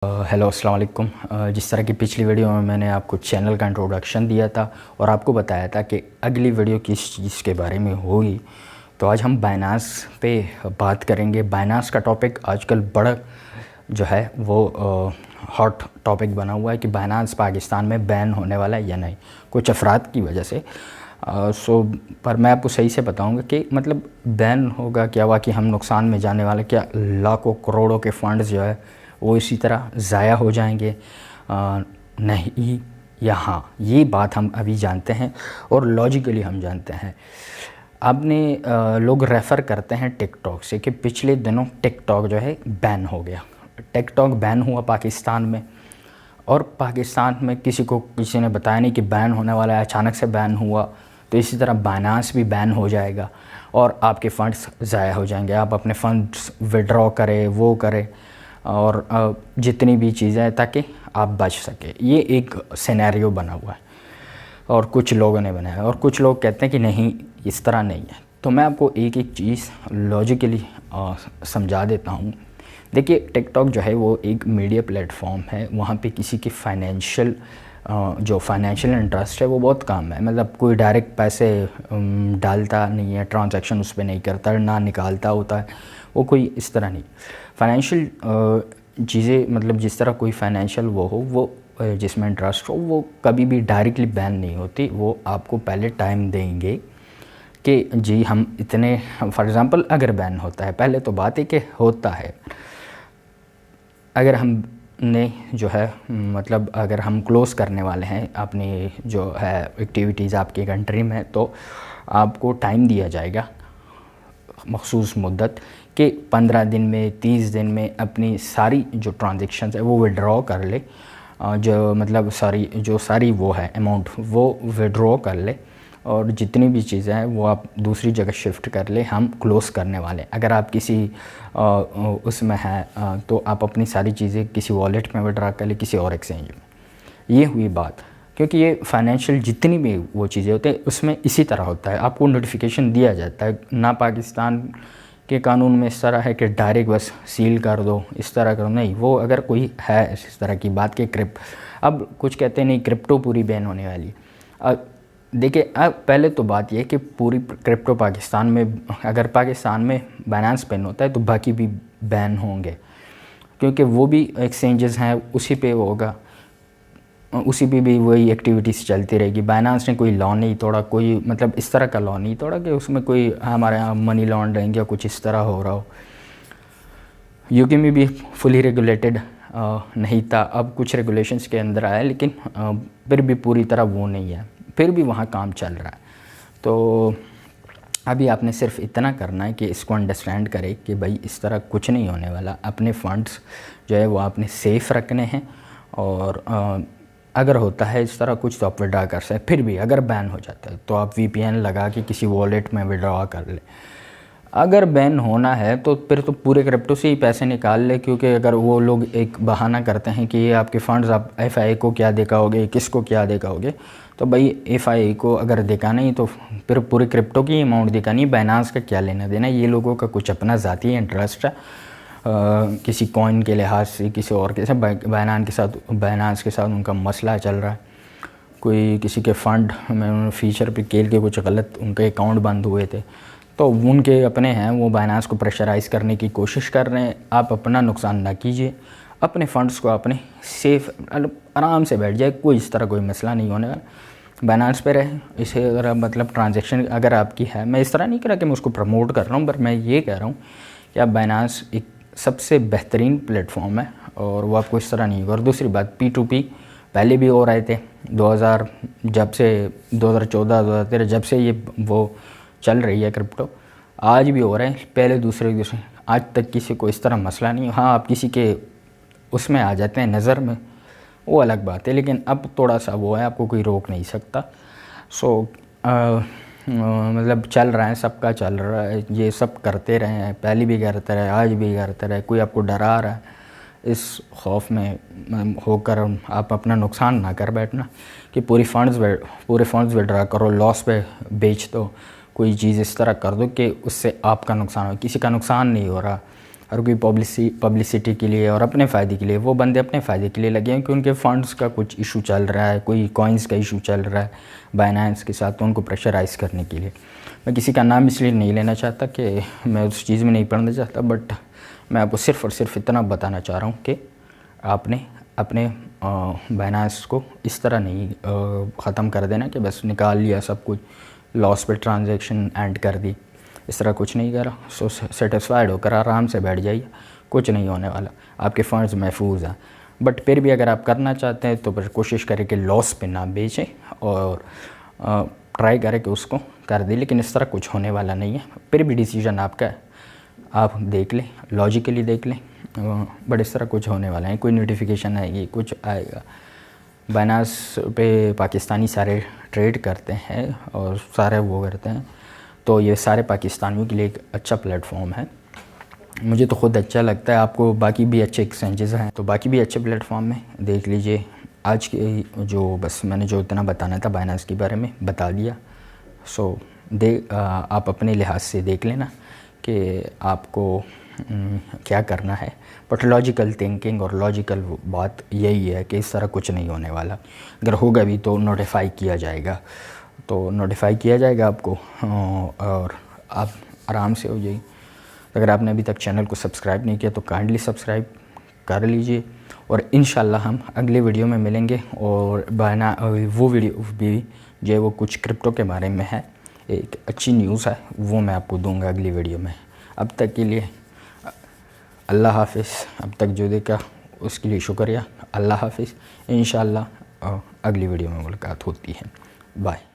Hello अस्सलाम वालेकुम। जिस तरह की पिछली वीडियो में मैंने आपको चैनल का इंट्रोडक्शन दिया था और आपको बताया था कि अगली वीडियो किस चीज़ के बारे में होगी, तो आज हम बाइनांस पे बात करेंगे। बाइनांस का टॉपिक आजकल बड़ा जो है वो हॉट टॉपिक बना हुआ है कि बाइनांस पाकिस्तान में बैन होने वाला है या नहीं, कुछ अफराद की वजह से। पर मैं आपको सही से बताऊंगा कि मतलब बैन होगा क्या, वाकई हम नुकसान में जाने वाले, क्या लाखों करोड़ों के फंड्स जो है वो इसी तरह ज़ाया हो जाएंगे, नहीं या हाँ, ये बात हम अभी जानते हैं और लॉजिकली हम जानते हैं। आपने लोग रेफ़र करते हैं टिकटॉक से कि पिछले दिनों टिकटॉक जो है बैन हो गया। टिकटॉक बैन हुआ पाकिस्तान में, और पाकिस्तान में किसी ने बताया नहीं कि बैन होने वाला है, अचानक से बैन हुआ। तो इसी तरह बाइनांस भी बैन हो जाएगा और आपके फ़ंड्स ज़ाया हो जाएंगे। आप अपने फ़ंड्स विड्रॉ करें, वो करें और जितनी भी चीज़ें हैं ताकि आप बच सके। ये एक सिनेरियो बना हुआ है और कुछ लोगों ने बनाया, और कुछ लोग कहते हैं कि नहीं, इस तरह नहीं है। तो मैं आपको एक एक चीज़ लॉजिकली समझा देता हूँ। देखिए, टिकटॉक जो है वो एक मीडिया प्लेटफॉर्म है। वहाँ पे किसी की जो फाइनेंशियल इंटरेस्ट है वो बहुत कम है। मतलब कोई डायरेक्ट पैसे डालता नहीं है, ट्रांजैक्शन उस पर नहीं करता, ना निकालता होता है वो, कोई इस तरह नहीं। फाइनेंशियल चीज़ें, मतलब जिस तरह कोई फाइनेंशियल वो जिसमें इंटरेस्ट हो, वो कभी भी डायरेक्टली बैन नहीं होती। वो आपको पहले टाइम देंगे कि जी हम इतने, फॉर एग्ज़ाम्पल अगर बैन होता है, पहले तो बात है कि होता है, अगर हमने जो है मतलब अगर हम क्लोज़ करने वाले हैं अपनी जो है एक्टिविटीज़ आपकी कंट्री में, तो आपको टाइम दिया जाएगा, मखसूस मुद्दत, कि 15 दिन में, 30 दिन में अपनी सारी जो ट्रांजेक्शन्स है वो विड्रॉ कर ले। जो मतलब सारी वो है अमाउंट वो विड्रॉ कर ले, और जितनी भी चीज़ें हैं वो आप दूसरी जगह शिफ्ट कर ले। हम क्लोज़ करने वाले हैं। अगर आप किसी उसमें हैं तो आप अपनी सारी चीज़ें किसी वॉलेट में विड्रॉ कर ले, किसी और एक्सचेंज में। ये हुई बात, क्योंकि ये फाइनेंशियल जितनी भी वो चीज़ें होते हैं उसमें इसी तरह होता है। आपको नोटिफिकेशन दिया जाता है ना। पाकिस्तान के कानून में इस तरह है कि डायरेक्ट बस सील कर दो, इस तरह करो, नहीं। वो अगर कोई है इस तरह की बात कि अब कुछ कहते हैं नहीं, क्रिप्टो पूरी बैन होने वाली। देखिए, अब पहले तो बात यह कि पूरी क्रिप्टो पाकिस्तान में, अगर पाकिस्तान में बाइनेंस बैन होता है तो बाकी भी बैन होंगे, क्योंकि वो भी एक्सचेंजेस हैं, उसी पे वो होगा, उसी पे भी वही एक्टिविटीज़ चलती रहेगी। बाइनेंस ने कोई लॉ नहीं तोड़ा, कोई मतलब इस तरह का लॉ नहीं तोड़ा कि उसमें कोई हमारे यहाँ मनी लॉन्ड्रिंग या कुछ इस तरह हो रहा हो। यूके में भी फुली रेगुलेटेड नहीं था, अब कुछ रेगुलेशंस के अंदर आया, लेकिन फिर भी पूरी तरह वो नहीं है, फिर भी वहाँ काम चल रहा है। तो अभी आपने सिर्फ इतना करना है कि इसको अंडरस्टैंड करें कि भाई इस तरह कुछ नहीं होने वाला। अपने फ़ंड्स जो है वो आपने सेफ़ रखने हैं, और अगर होता है इस तरह कुछ तो आप विड्रॉ कर सकते। फिर भी अगर बैन हो जाता है तो आप वीपीएन लगा के किसी वॉलेट में विड्रॉ कर ले। अगर बैन होना है तो फिर तो पूरे क्रिप्टो से ही पैसे निकाल ले, क्योंकि अगर वो लोग एक बहाना करते हैं कि ये आपके फ़ंड्स आप एफआईए को क्या दिखाओगे, किसको क्या दिखाओगे, तो भाई एफआईए को अगर दिखाना ही तो फिर पूरे क्रिप्टो की अमाउंट दिखानी, बाइनेंस का क्या लेना देना। ये लोगों का कुछ अपना ज़ाती इंटरेस्ट है, किसी कॉइन के लिहाज से, किसी और के साथ, बाइनेंस के साथ उनका मसला चल रहा है। कोई किसी के फ़ंड में उन्होंने फीचर पे खेल के कुछ गलत उनके अकाउंट बंद हुए थे, तो उनके अपने हैं, वो बाइनेंस को प्रेशराइज़ करने की कोशिश कर रहे हैं। आप अपना नुकसान ना कीजिए, अपने फ़ंड्स को अपने सेफ आराम से बैठ जाए, कोई इस तरह कोई मसला नहीं होने वाला। बाइनेंस पे रहे। इसे अगर मतलब ट्रांजैक्शन अगर आपकी है, मैं इस तरह नहीं कह रहा कि मैं उसको प्रमोट कर रहा हूँ, पर मैं ये कह रहा हूँ कि आप बाइनेंस एक सबसे बेहतरीन प्लेटफॉर्म है और वो आपको इस तरह नहीं होगा। और दूसरी बात, P2P पहले भी हो रहे थे, 2014-2013 जब से ये वो चल रही है क्रिप्टो, आज भी हो रहे हैं, पहले दूसरे आज तक किसी को इस तरह मसला नहीं। हाँ, आप किसी के उसमें आ जाते हैं नज़र में, वो अलग बात है, लेकिन अब थोड़ा सा वो है, आपको कोई रोक नहीं सकता। मतलब चल रहा है, सबका चल रहा है, ये सब करते रहे हैं, पहले भी करते रहे, आज भी करते रहे। कोई आपको डरा रहा है, इस खौफ में होकर आप अपना नुकसान ना कर बैठना कि पूरे फंड्स विड्रॉ करो, लॉस पे बेच दो, कोई चीज़ इस तरह कर दो कि उससे आपका नुकसान हो। किसी का नुकसान नहीं हो रहा, और कोई पब्लिसिटी के लिए और अपने फ़ायदे के लिए, वो बंदे अपने फ़ायदे के लिए लगे हैं कि उनके फ़ंड्स का कुछ इशू चल रहा है, कोई कॉइन्स का इशू चल रहा है बाइनेंस के साथ, तो उनको प्रेशराइज़ करने के लिए। मैं किसी का नाम इसलिए नहीं लेना चाहता कि मैं उस चीज़ में नहीं पढ़ना चाहता, बट मैं आपको सिर्फ़ और सिर्फ इतना बताना चाह रहा हूँ कि आपने अपने बाइनेंस को इस तरह नहीं ख़त्म कर देना कि बस निकाल लिया सब कुछ, लॉस पे ट्रांजैक्शन एंड कर दी। इस तरह कुछ नहीं करा। सो सेटिस्फाइड होकर आराम से बैठ जाइए, कुछ नहीं होने वाला, आपके फ़ंड्स महफूज हैं। बट फिर भी अगर आप करना चाहते हैं तो फिर कोशिश करें कि लॉस पे ना बेचें और ट्राई करें कि उसको कर दें, लेकिन इस तरह कुछ होने वाला नहीं है। फिर भी डिसीजन आपका है, आप देख लें, लॉजिकली देख लें, बट इस तरह कुछ होने वाला है। कोई नोटिफिकेशन आएगी, कुछ आएगा। बाइनेंस पे पाकिस्तानी सारे ट्रेड करते हैं और सारे वो करते हैं, तो ये सारे पाकिस्तानियों के लिए एक अच्छा प्लेटफॉर्म है। मुझे तो ख़ुद अच्छा लगता है, आपको बाकी भी अच्छे एक्सचेंजेस हैं तो बाकी भी अच्छे प्लेटफॉर्म में देख लीजिए। आज के जो बस मैंने जो इतना बताना था बाइनेंस के बारे में बता दिया। सो आप अपने लिहाज से देख लेना कि आपको क्या करना है, बट लॉजिकल थिंकिंग और लॉजिकल बात यही है कि इस तरह कुछ नहीं होने वाला। अगर होगा भी तो नोटिफाई किया जाएगा, तो नोटिफाई किया जाएगा आपको और आप आराम से हो जाइए। अगर आपने अभी तक चैनल को सब्सक्राइब नहीं किया तो काइंडली सब्सक्राइब कर लीजिए, और इंशाल्लाह हम अगले वीडियो में मिलेंगे। और वो वीडियो भी जो है वो कुछ क्रिप्टो के बारे में है, एक अच्छी न्यूज़ है, वो मैं आपको दूंगा अगली वीडियो में। अब तक के लिए अल्लाह हाफ़िज़। अब तक जो देखा उसके लिए शुक्रिया। अल्लाह हाफ़िज़। इंशाल्लाह अगली वीडियो में मुलाकात होती है। बाय।